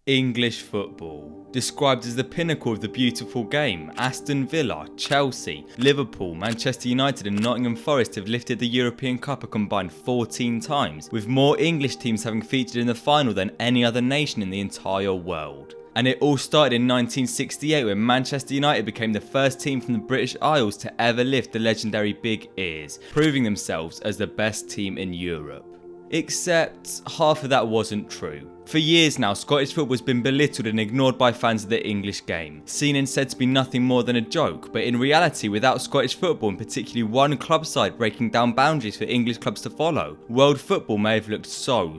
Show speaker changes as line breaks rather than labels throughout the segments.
English football. Described as the pinnacle of the beautiful game, Aston Villa, Chelsea, Liverpool, Manchester United and Nottingham Forest have lifted the European Cup a combined 14 times, with more English teams having featured in the final than any other nation in the entire world. And it all started in 1968 when Manchester United became the first team from the British Isles to ever lift the legendary Big Ears, proving themselves as the best team in Europe. Except half of that wasn't true. For years now, Scottish football has been belittled and ignored by fans of the English game, seen and said to be nothing more than a joke, but in reality, without Scottish football and particularly one club side breaking down boundaries for English clubs to follow, world football may have looked so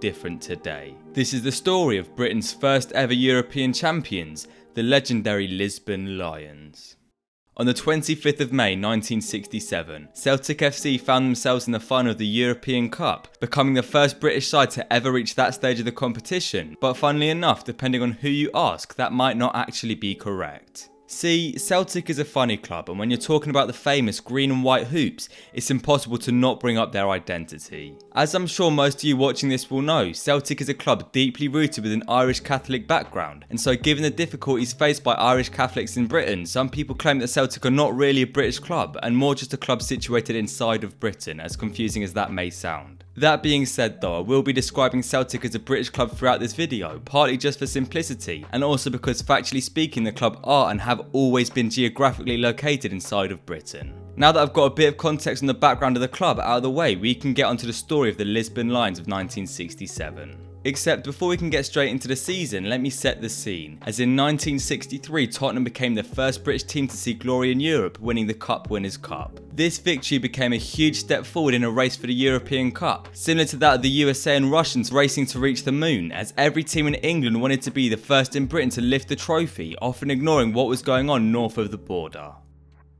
different today. This is the story of Britain's first ever European champions, the legendary Lisbon Lions. On the 25th of May 1967, Celtic FC found themselves in the final of the European Cup, becoming the first British side to ever reach that stage of the competition, but funnily enough, depending on who you ask, that might not actually be correct. See, Celtic is a funny club, and when you're talking about the famous green and white hoops, it's impossible to not bring up their identity. As I'm sure most of you watching this will know, Celtic is a club deeply rooted with an Irish Catholic background, and so given the difficulties faced by Irish Catholics in Britain, some people claim that Celtic are not really a British club, and more just a club situated inside of Britain, as confusing as that may sound. That being said though, I will be describing Celtic as a British club throughout this video, partly just for simplicity, and also because factually speaking the club are and have always been geographically located inside of Britain. Now that I've got a bit of context on the background of the club out of the way, we can get onto the story of the Lisbon Lions of 1967. Except before we can get straight into the season, let me set the scene, as in 1963 Tottenham became the first British team to see glory in Europe, winning the Cup Winners' Cup. This victory became a huge step forward in a race for the European Cup, similar to that of the USA and Russians racing to reach the moon, as every team in England wanted to be the first in Britain to lift the trophy, often ignoring what was going on north of the border.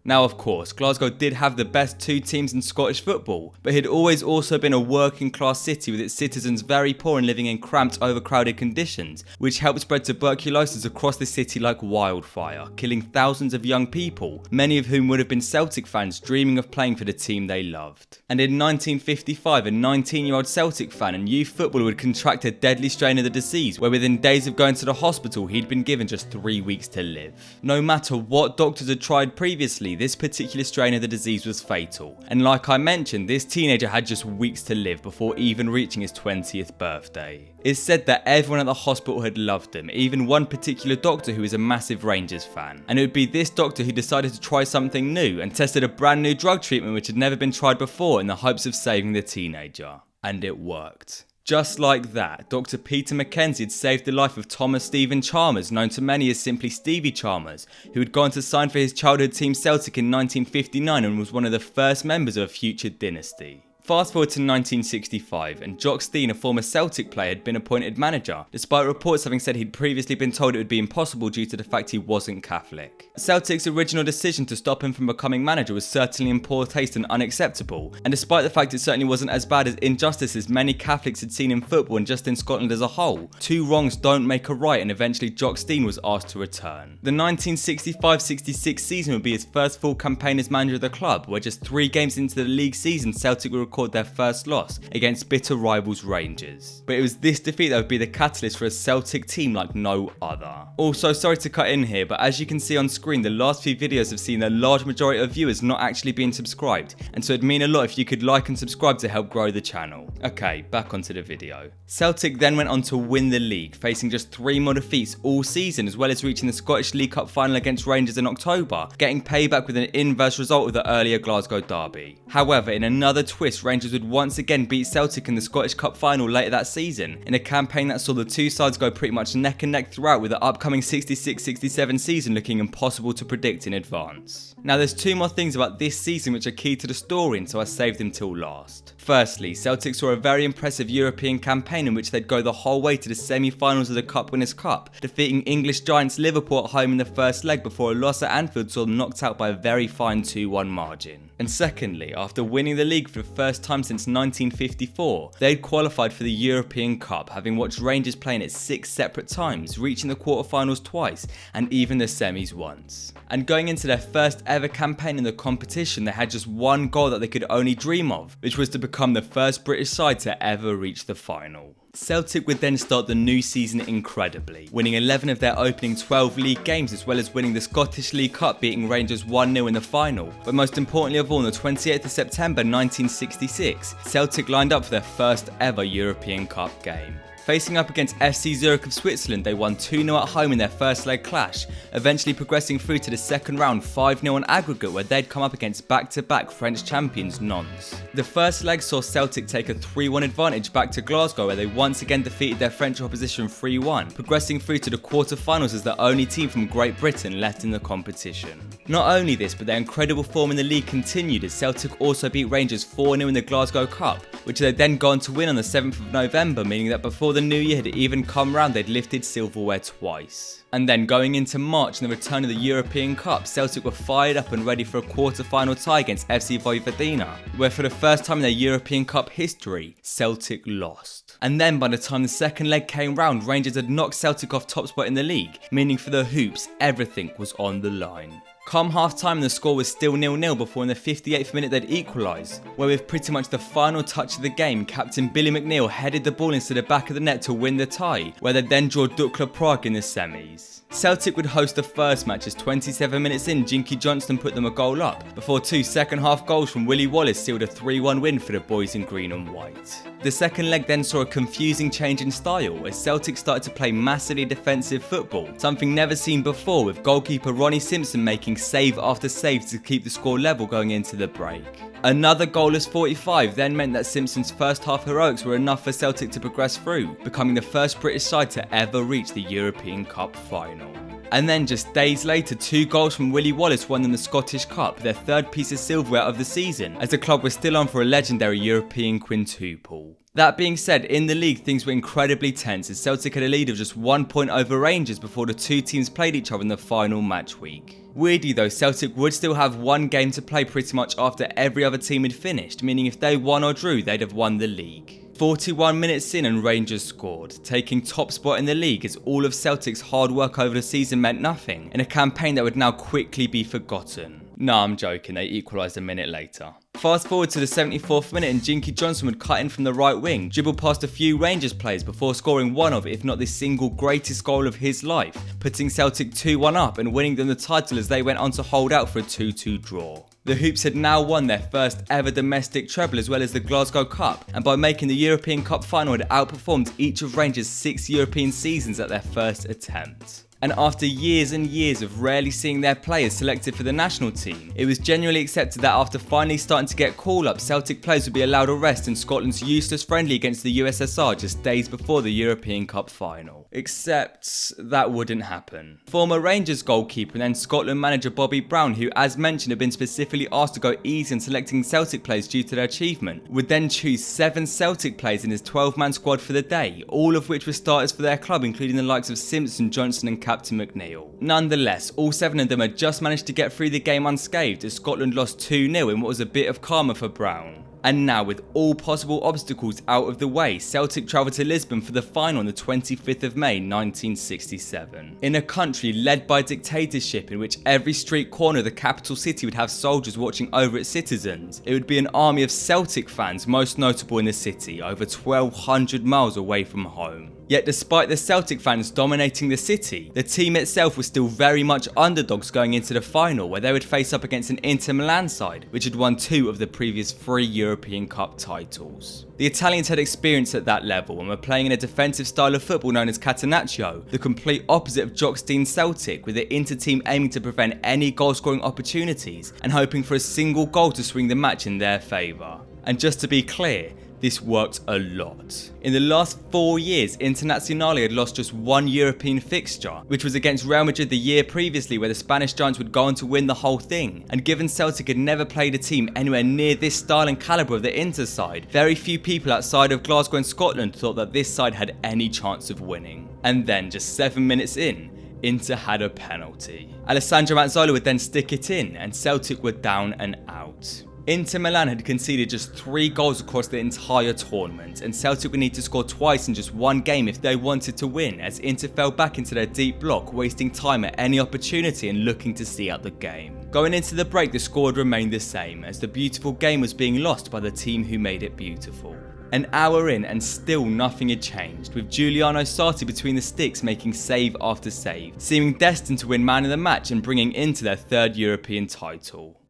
Now of course, Glasgow did have the best two teams in Scottish football, but it had always also been a working class city with its citizens very poor and living in cramped, overcrowded conditions, which helped spread tuberculosis across the city like wildfire, killing thousands of young people, many of whom would have been Celtic fans dreaming of playing for the team they loved. And in 1955, a 19-year-old Celtic fan and youth footballer would contract a deadly strain of the disease, where within days of going to the hospital, he'd been given just 3 weeks to live. No matter what doctors had tried previously, this particular strain of the disease was fatal, and like I mentioned, this teenager had just weeks to live before even reaching his 20th birthday. It's said that everyone at the hospital had loved him, even one particular doctor who is a massive Rangers fan, and it would be this doctor who decided to try something new and tested a brand new drug treatment which had never been tried before in the hopes of saving the teenager. And it worked. Just like that, Dr. Peter Mackenzie had saved the life of Thomas Stephen Chalmers, known to many as simply Stevie Chalmers, who had gone to sign for his childhood team Celtic in 1959 and was one of the first members of a future dynasty. Fast forward to 1965, and Jock Stein, a former Celtic player, had been appointed manager, despite reports having said he'd previously been told it would be impossible due to the fact he wasn't Catholic. Celtic's original decision to stop him from becoming manager was certainly in poor taste and unacceptable, and despite the fact it certainly wasn't as bad as injustices many Catholics had seen in football and just in Scotland as a whole, two wrongs don't make a right, and eventually Jock Stein was asked to return. The 1965-66 season would be his first full campaign as manager of the club, where just 3 games into the league season Celtic would record their first loss against bitter rivals Rangers. But it was this defeat that would be the catalyst for a Celtic team like no other. Also, sorry to cut in here, but as you can see on screen, the last few videos have seen a large majority of viewers not actually being subscribed, and so it'd mean a lot if you could like and subscribe to help grow the channel. Okay, back onto the video. Celtic then went on to win the league, facing just 3 more defeats all season, as well as reaching the Scottish League Cup final against Rangers in October, getting payback with an inverse result of the earlier Glasgow derby. However, in another twist, Rangers would once again beat Celtic in the Scottish Cup final later that season, in a campaign that saw the two sides go pretty much neck and neck throughout, with the upcoming 66-67 season looking impossible to predict in advance. Now there's 2 more things about this season which are key to the story, and so I saved them till last. Firstly, Celtic saw a very impressive European campaign in which they'd go the whole way to the semi-finals of the Cup Winners' Cup, defeating English giants Liverpool at home in the first leg before a loss at Anfield saw them knocked out by a very fine 2-1 margin. And secondly, after winning the league for the first time since 1954, they'd qualified for the European Cup, having watched Rangers play in it 6 separate times, reaching the quarterfinals twice and even the semis once. And going into their first ever campaign in the competition, they had just one goal that they could only dream of, which was to become the first British side to ever reach the final. Celtic would then start the new season incredibly, winning 11 of their opening 12 league games as well as winning the Scottish League Cup, beating Rangers 1-0 in the final. But most importantly of all, on the 28th of September 1966, Celtic lined up for their first ever European Cup game. Facing up against FC Zurich of Switzerland, they won 2-0 at home in their first leg clash, eventually progressing through to the second round 5-0 on aggregate, where they'd come up against back-to-back French champions Nantes. The first leg saw Celtic take a 3-1 advantage back to Glasgow, where they once again defeated their French opposition 3-1, progressing through to the quarter-finals as the only team from Great Britain left in the competition. Not only this, but their incredible form in the league continued as Celtic also beat Rangers 4-0 in the Glasgow Cup, which they'd then gone to win on the 7th of November, meaning that before the new year had even come round, they'd lifted silverware twice. And then going into March and the return of the European Cup, Celtic were fired up and ready for a quarter-final tie against FC Vojvodina, where for the first time in their European Cup history, Celtic lost. And then by the time the second leg came round, Rangers had knocked Celtic off top spot in the league, meaning for the Hoops, everything was on the line. Come half-time, the score was still 0-0 before in the 58th minute they'd equalise, where with pretty much the final touch of the game, captain Billy McNeil headed the ball into the back of the net to win the tie, where they'd then draw Dukla Prague in the semis. Celtic would host the first match as 27 minutes in, Jinky Johnston put them a goal up, before two second-half goals from Willie Wallace sealed a 3-1 win for the boys in green and white. The second leg then saw a confusing change in style as Celtic started to play massively defensive football, something never seen before, with goalkeeper Ronnie Simpson making save after save to keep the score level going into the break. Another goalless 45 then meant that Simpson's first half heroics were enough for Celtic to progress through, becoming the first British side to ever reach the European Cup final. And then just days later, 2 goals from Willie Wallace won them the Scottish Cup, their third piece of silverware of the season, as the club was still on for a legendary European quintuple. That being said, in the league things were incredibly tense as Celtic had a lead of just 1 point over Rangers before the two teams played each other in the final match week. Weirdly though, Celtic would still have one game to play pretty much after every other team had finished, meaning if they won or drew, they'd have won the league. 41 minutes in and Rangers scored, taking top spot in the league as all of Celtic's hard work over the season meant nothing, in a campaign that would now quickly be forgotten. Nah, I'm joking, they equalised a minute later. Fast forward to the 74th minute and Jinky Johnson would cut in from the right wing, dribble past a few Rangers players before scoring one of, if not the single greatest goal of his life, putting Celtic 2-1 up and winning them the title as they went on to hold out for a 2-2 draw. The Hoops had now won their first ever domestic treble as well as the Glasgow Cup, and by making the European Cup final had outperformed each of Rangers' 6 European seasons at their first attempt. And after years and years of rarely seeing their players selected for the national team, it was generally accepted that after finally starting to get call-ups, Celtic players would be allowed a rest in Scotland's useless friendly against the USSR just days before the European Cup final. Except that wouldn't happen. Former Rangers goalkeeper and then Scotland manager Bobby Brown, who as mentioned had been specifically asked to go easy in selecting Celtic players due to their achievement, would then choose 7 Celtic players in his 12-man squad for the day, all of which were starters for their club, including the likes of Simpson, Johnson and captain McNeil. Nonetheless, all 7 of them had just managed to get through the game unscathed as Scotland lost 2-0 in what was a bit of karma for Brown. And now, with all possible obstacles out of the way, Celtic travelled to Lisbon for the final on the 25th of May 1967. In a country led by dictatorship in which every street corner of the capital city would have soldiers watching over its citizens, it would be an army of Celtic fans most notable in the city, over 1,200 miles away from home. Yet despite the Celtic fans dominating the city, the team itself was still very much underdogs going into the final, where they would face up against an Inter Milan side, which had won 2 of the previous 3 European Cup titles. The Italians had experience at that level and were playing in a defensive style of football known as Catenaccio, the complete opposite of Jock Stein's Celtic, with the Inter team aiming to prevent any goal-scoring opportunities and hoping for a single goal to swing the match in their favour. And just to be clear, this worked a lot. In the last 4 years, Internazionale had lost just 1 European fixture, which was against Real Madrid the year previously, where the Spanish Giants would go on to win the whole thing. And given Celtic had never played a team anywhere near this style and calibre of the Inter side, very few people outside of Glasgow and Scotland thought that this side had any chance of winning. And then, just 7 minutes in, Inter had a penalty. Alessandro Mazzola would then stick it in, and Celtic were down and out. Inter Milan had conceded just 3 goals across the entire tournament, and Celtic would need to score twice in just 1 game if they wanted to win, as Inter fell back into their deep block, wasting time at any opportunity and looking to see out the game. Going into the break, the score had remained the same, as the beautiful game was being lost by the team who made it beautiful. An hour in and still nothing had changed, with Giuliano Sarti between the sticks making save after save, seeming destined to win man of the match and bringing into their third European title.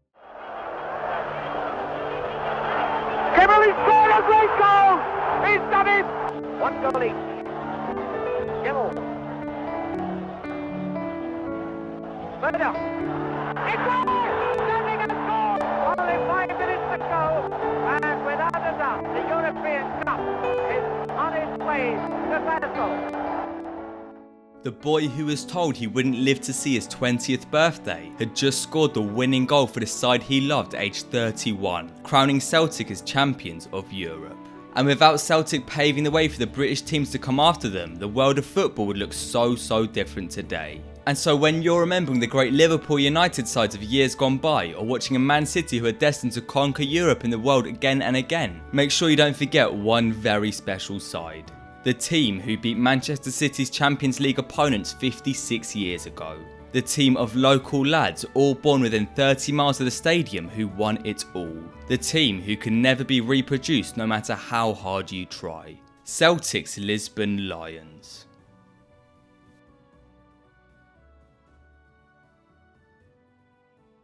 Treble is scored a great goal! He's done it! 1 goal each. Treble. Murder. It's on! Standing and scored! Only 5 minutes to go. And without a doubt, the European Cup is on its way to Basel.
The boy who was told he wouldn't live to see his 20th birthday had just scored the winning goal for the side he loved at age 31, crowning Celtic as champions of Europe. And without Celtic paving the way for the British teams to come after them, the world of football would look so different today. And so when you're remembering the great Liverpool United sides of years gone by, or watching a Man City who are destined to conquer Europe and the world again and again, make sure you don't forget one very special side. The team who beat Manchester City's Champions League opponents 56 years ago. The team of local lads all born within 30 miles of the stadium who won it all. The team who can never be reproduced no matter how hard you try. Celtic's Lisbon Lions.